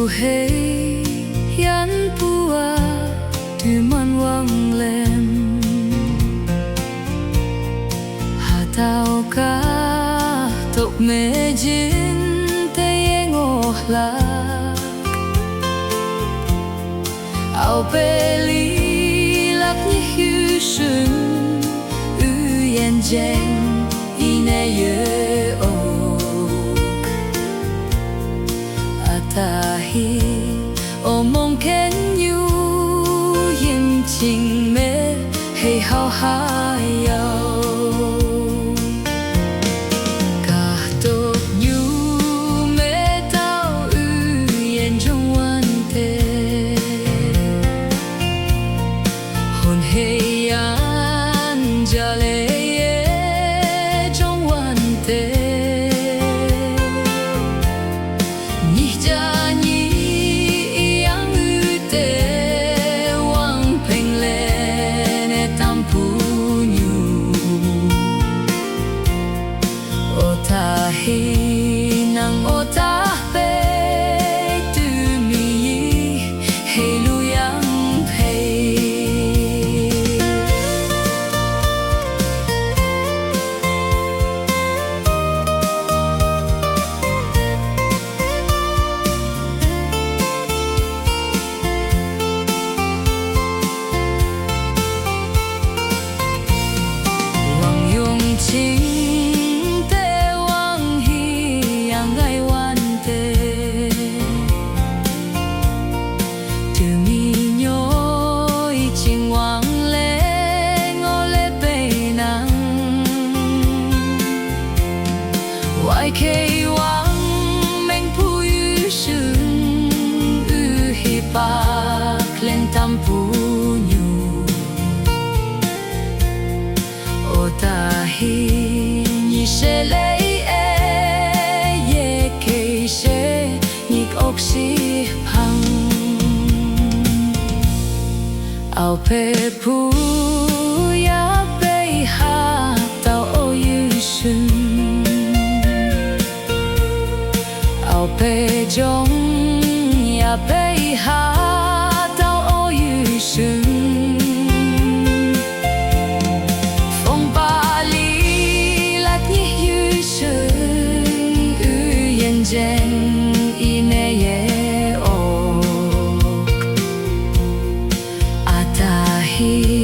hei yan pua tu man wang lem ha tao ka tok me jin te ngo la ao pe li lak ni hu shun u yan jeng ine ye o atahi o mong ken yu yin ching me hey how high yo ka to yu me tao u yen trong wan te hồn hey yan ja le trong wan te nang ota pe tu mi hey lu yang pei wang yong ching kei wang meng pu yu shun u hi pa klen tam pu nyu o ta hi ni she le e ye kei she ni ok si hang ao pe pu ya pe ha tao o yu shun pe jong ya pe ha tao o yu shun phong ba li lak ni yu shun u yen jen ine ye o atahi